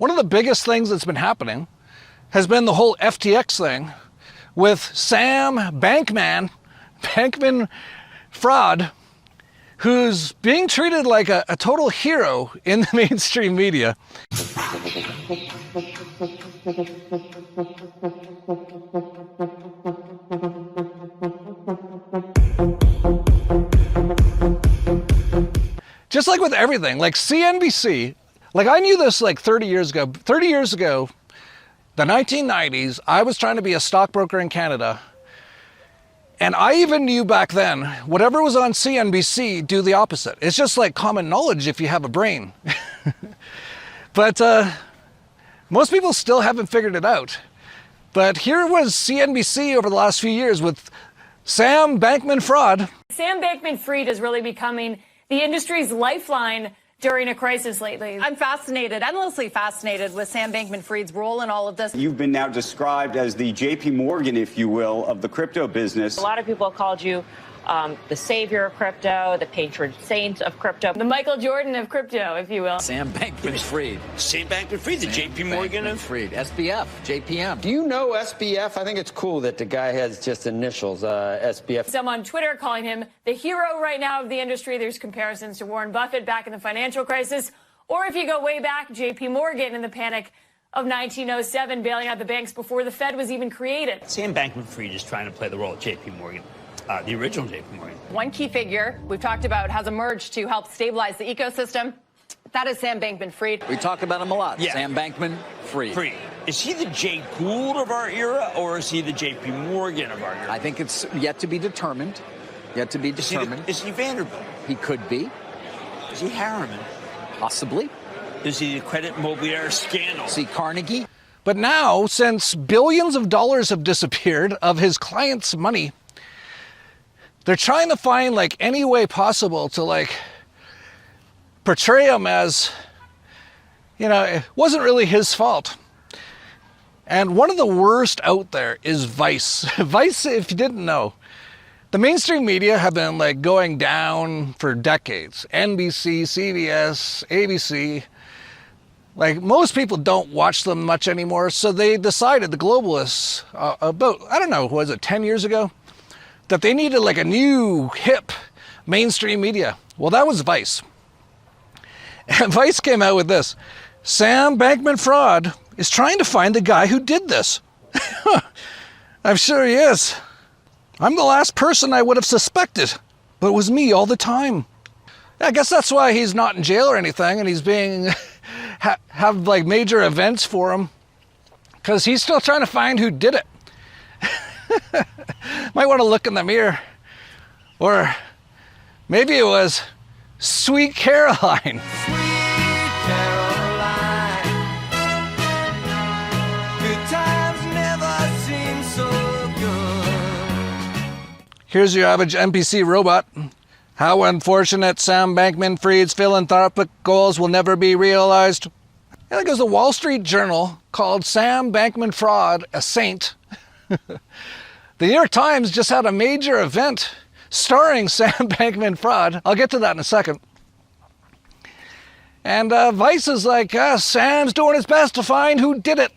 one of the biggest things that's been happening has been the whole FTX thing with Sam Bankman-Fried, who's being treated like a total hero in the mainstream media. Just like with everything, like CNBC, like I knew this like 30 years ago. 30 years ago, the 1990s, I was trying to be a stockbroker in Canada. And I even knew back then, whatever was on CNBC, do the opposite. It's just like common knowledge if you have a brain. But most people still haven't figured it out. But here was CNBC over the last few years with Sam Bankman-Fried. Sam Bankman-Fried is really becoming the industry's lifeline during a crisis lately. I'm fascinated, endlessly fascinated with Sam Bankman-Fried's role in all of this. You've been now described as the JP Morgan, if you will, of the crypto business. A lot of people called you the savior of crypto, the patron saint of crypto. The Michael Jordan of crypto, if you will. Sam Bankman-Fried. Sam Bankman-Fried, the JP Morgan of... Fried. SBF, JPM. Do you know SBF? I think it's cool that the guy has just initials, SBF. Some on Twitter calling him the hero right now of the industry. There's comparisons to Warren Buffett back in the financial crisis. Or if you go way back, JP Morgan in the panic of 1907, bailing out the banks before the Fed was even created. Sam Bankman-Fried is trying to play the role of JP Morgan. The original JP Morgan. One key figure we've talked about has emerged to help stabilize the ecosystem. That is Sam Bankman-Fried. We talk about him a lot. Yeah. Sam Bankman-Fried. Is he the Jay Gould of our era, or is he the JP Morgan of our era? I think it's yet to be determined. Yet to be determined. Is he Vanderbilt? He could be. Is he Harriman? Possibly. Is he the Credit Mobilier scandal? See Carnegie? But now, since billions of dollars have disappeared of his clients' money, they're trying to find like any way possible to like portray him as, you know, it wasn't really his fault. And one of the worst out there is Vice. Vice, if you didn't know, the mainstream media have been like going down for decades. NBC, CBS, ABC. Like most people don't watch them much anymore. So they decided, the globalists, about, I don't know, was it 10 years ago? That they needed like a new, hip mainstream media. Well, that was Vice. And Vice came out with this. Sam Bankman-Fried is trying to find the guy who did this. I'm sure he is. I'm the last person I would have suspected, but it was me all the time. I guess that's why he's not in jail or anything, and he's being, have like major events for him, because he's still trying to find who did it. Might want to look in the mirror. Or maybe it was Sweet Caroline. Sweet Caroline, good times never seem so good. Here's your average NPC robot. How unfortunate Sam Bankman-Fried's philanthropic goals will never be realized. And it goes the Wall Street Journal called Sam Bankman-Fried a saint. The New York Times just had a major event starring Sam Bankman-Fried. I'll get to that in a second. And Vice is like, Sam's doing his best to find who did it.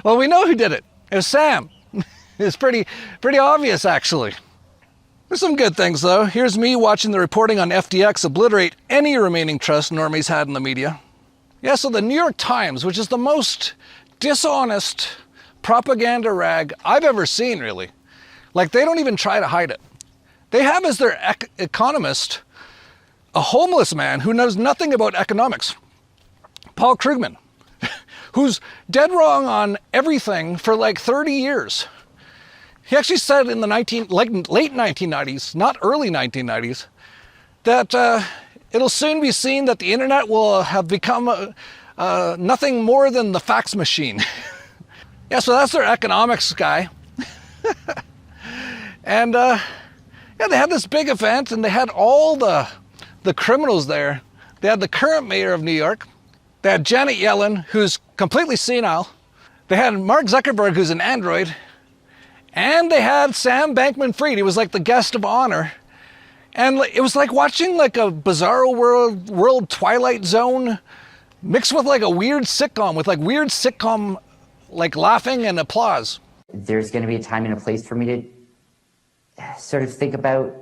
Well, we know who did it. It was Sam. It's pretty obvious, actually. There's some good things, though. Here's me watching the reporting on FTX obliterate any remaining trust normies had in the media. Yeah, so the New York Times, which is the most dishonest propaganda rag I've ever seen, really. Like, they don't even try to hide it. They have as their economist a homeless man who knows nothing about economics, Paul Krugman, who's dead wrong on everything for like 30 years. He actually said in the late 1990s, not early 1990s, that it'll soon be seen that the internet will have become nothing more than the fax machine. Yeah, so that's their economics guy. And yeah, they had this big event, and they had all the criminals there. They had the current mayor of New York. They had Janet Yellen, who's completely senile. They had Mark Zuckerberg, who's an android. And they had Sam Bankman-Fried. He was like the guest of honor. And it was like watching like a Bizarro World Twilight Zone mixed with like a weird sitcom, with like weird sitcom like laughing and applause. There's going to be a time and a place for me to sort of think about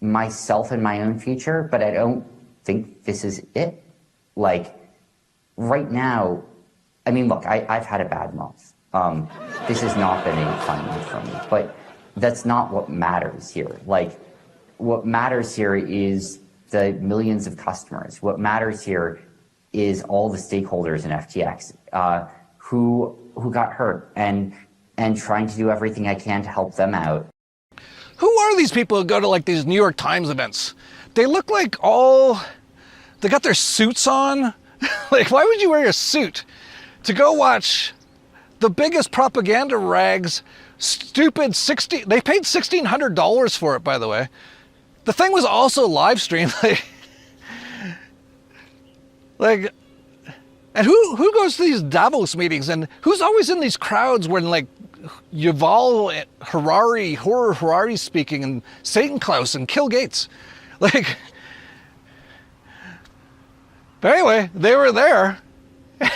myself and my own future, but I don't think this is it. Like, right now, I mean, look, I've had a bad month. This has not been a fun month for me, but that's not what matters here. Like, what matters here is the millions of customers. What matters here is all the stakeholders in FTX who got hurt, and trying to do everything I can to help them out. Who are these people who go to like these New York Times events? They look like they got their suits on. Like, why would you wear a suit to go watch the biggest propaganda rags, stupid they paid $1,600 for it, by the way. The thing was also live streamed. Like, and who goes to these Davos meetings, and who's always in these crowds when like Yuval Harari speaking, and Satan Klaus and Kill Gates? Like, but anyway, they were there,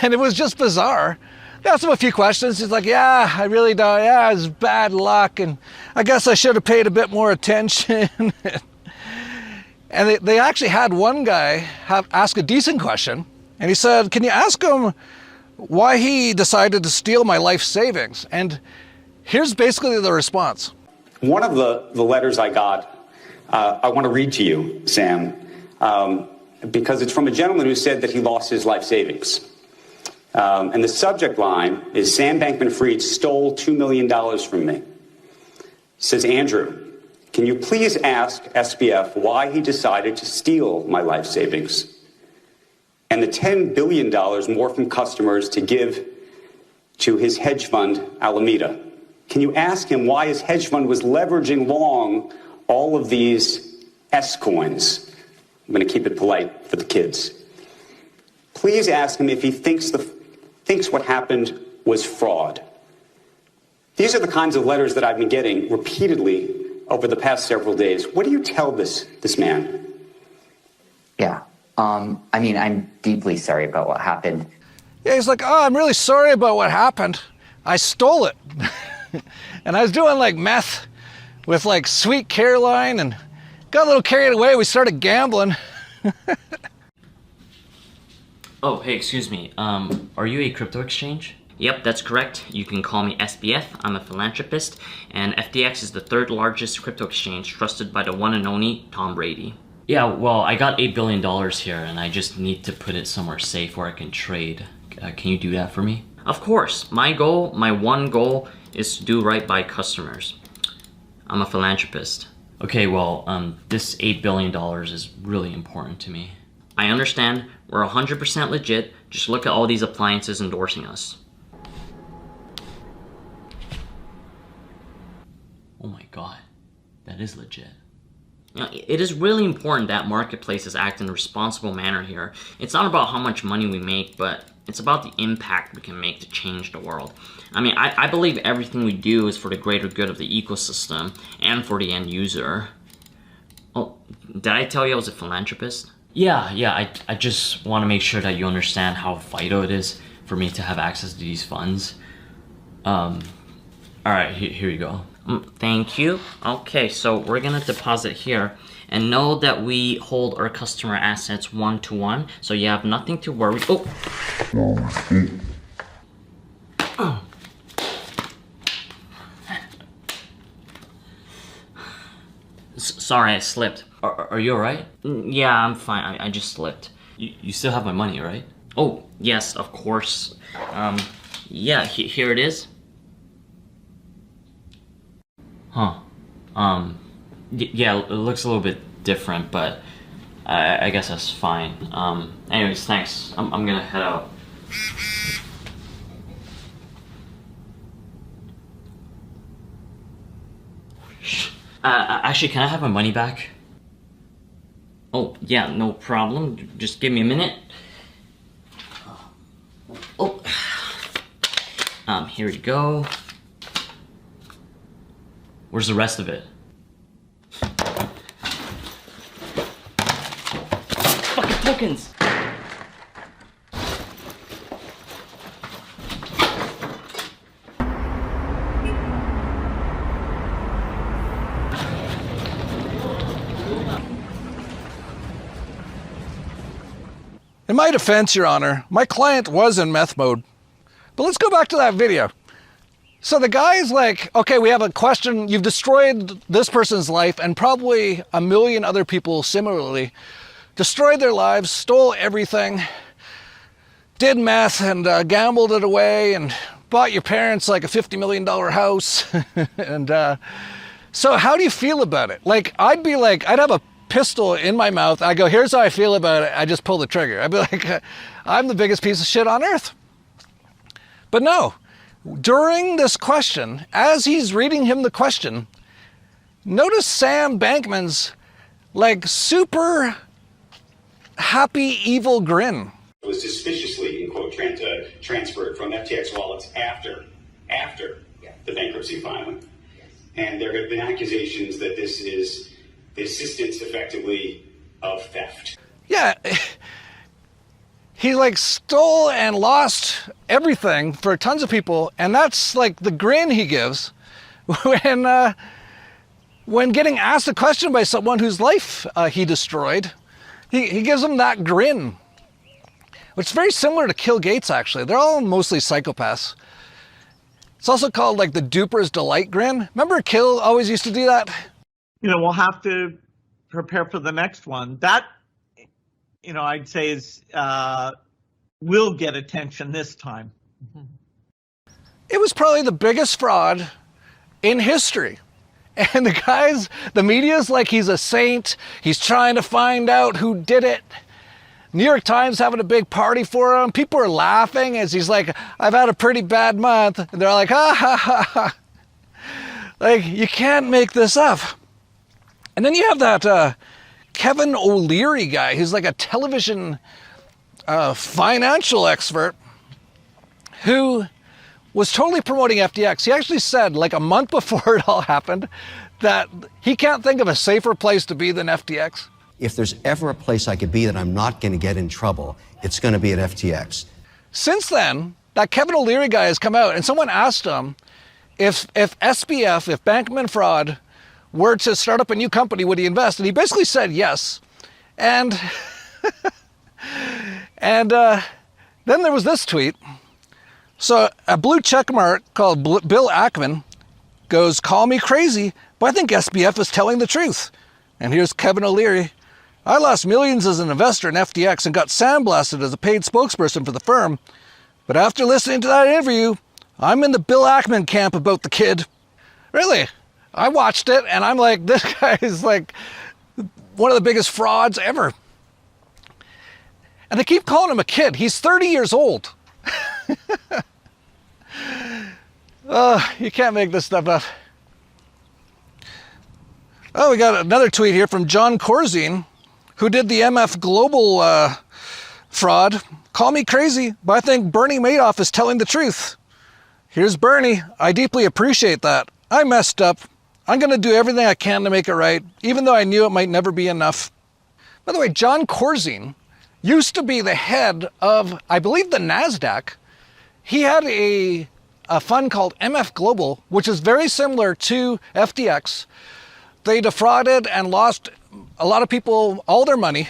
and it was just bizarre. I asked him a few questions. He's like, yeah, I really don't, yeah, it's bad luck, and I guess I should have paid a bit more attention. And they actually had one guy ask a decent question, and he said, can you ask him why he decided to steal my life savings? And here's basically the response. One of the letters I got, I want to read to you, Sam, because it's from a gentleman who said that he lost his life savings. And the subject line is, Sam Bankman-Fried stole $2 million from me. It says, Andrew, can you please ask SBF why he decided to steal my life savings and the $10 billion more from customers to give to his hedge fund, Alameda? Can you ask him why his hedge fund was leveraging long all of these S-coins? I'm going to keep it polite for the kids. Please ask him if he thinks what happened was fraud. These are the kinds of letters that I've been getting repeatedly over the past several days. What do you tell this man? Yeah. I mean, I'm deeply sorry about what happened. Yeah, he's like, oh, I'm really sorry about what happened. I stole it. And I was doing like meth with like Sweet Caroline and got a little carried away. We started gambling. Oh, hey, excuse me. Are you a crypto exchange? Yep, that's correct. You can call me SBF. I'm a philanthropist, and FTX is the third largest crypto exchange trusted by the one and only Tom Brady. Yeah, well, I got $8 billion here, and I just need to put it somewhere safe where I can trade. Can you do that for me? Of course. My one goal, is to do right by customers. I'm a philanthropist. Okay, well, this $8 billion is really important to me. I understand. We're 100% legit. Just look at all these appliances endorsing us. Oh my god, that is legit. You know, it is really important that marketplaces act in a responsible manner here. It's not about how much money we make, but it's about the impact we can make to change the world. I mean, I believe everything we do is for the greater good of the ecosystem and for the end user. Oh, did I tell you I was a philanthropist? Yeah, I just want to make sure that you understand how vital it is for me to have access to these funds. Alright, here you go. Thank you. Okay, so we're gonna deposit here, and know that we hold our customer assets 1-to-1, so you have nothing to worry. Sorry, I slipped. Are you alright? Yeah, I'm fine. I just slipped. You still have my money, right? Oh, yes, of course. Yeah, here it is. Huh. Yeah, it looks a little bit different, but I guess that's fine. Anyways, thanks. I'm gonna head out. Actually, can I have my money back? Oh, yeah, no problem. Just give me a minute. Oh. Here we go. Where's the rest of it? Fucking tokens! In my defense, Your Honor, my client was in meth mode. But let's go back to that video. So the guy's like, okay, we have a question. You've destroyed this person's life and probably a million other people similarly. Destroyed their lives, stole everything, did meth and gambled it away and bought your parents like a $50 million house. And so how do you feel about it? Like, I'd have a pistol in my mouth. I go, here's how I feel about it. I just pull the trigger. I'd be like, I'm the biggest piece of shit on earth. But no, during this question, as he's reading him the question, notice Sam Bankman's like super happy, evil grin. It was suspiciously, in quote, transferred from FTX wallets after the bankruptcy filing. And there have been accusations that this is the assistance, effectively, of theft. Yeah, he like stole and lost everything for tons of people, and that's like the grin he gives when getting asked a question by someone whose life he destroyed. He gives them that grin, which is very similar to Kill Gates, actually. They're all mostly psychopaths. It's also called like the duper's delight grin. Remember Kill always used to do that? You know, we'll have to prepare for the next one. That, you know, I'd say is will get attention this time. It was probably the biggest fraud in history. And the media's like he's a saint. He's trying to find out who did it. New York Times having a big party for him. People are laughing as he's like, I've had a pretty bad month. And they're like, ha, ha, ha, ha. Like, you can't make this up. And then you have that Kevin O'Leary guy who's like a television financial expert who was totally promoting FTX. He actually said, like a month before it all happened, that he can't think of a safer place to be than FTX. If there's ever a place I could be that I'm not going to get in trouble, it's going to be at FTX. Since then, that Kevin O'Leary guy has come out, and someone asked him if SBF, if Bankman Fraud, were to start up a new company, would he invest? And he basically said yes. And and then there was this tweet. So a blue check mark called Bill Ackman goes, call me crazy, but I think SBF is telling the truth. And here's Kevin O'Leary. I lost millions as an investor in FTX and got sandblasted as a paid spokesperson for the firm. But after listening to that interview, I'm in the Bill Ackman camp about the kid. Really? I watched it and I'm like, this guy is like one of the biggest frauds ever. And they keep calling him a kid. He's 30 years old. You can't make this stuff up. Oh, we got another tweet here from John Corzine, who did the MF Global fraud. Call me crazy, but I think Bernie Madoff is telling the truth. Here's Bernie. I deeply appreciate that. I messed up. I'm going to do everything I can to make it right, even though I knew it might never be enough. By the way, John Corzine used to be the head of, I believe, the NASDAQ. He had a fund called MF Global, which is very similar to FTX. They defrauded and lost a lot of people all their money.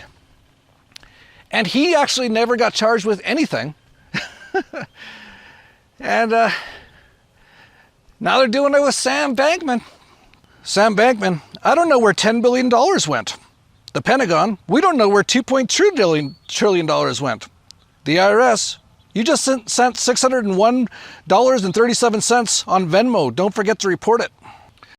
And he actually never got charged with anything. And now they're doing it with Sam Bankman. Sam Bankman, I don't know where $10 billion went. The Pentagon, we don't know where $2.2 trillion went. The IRS, you just sent $601.37 on Venmo. Don't forget to report it.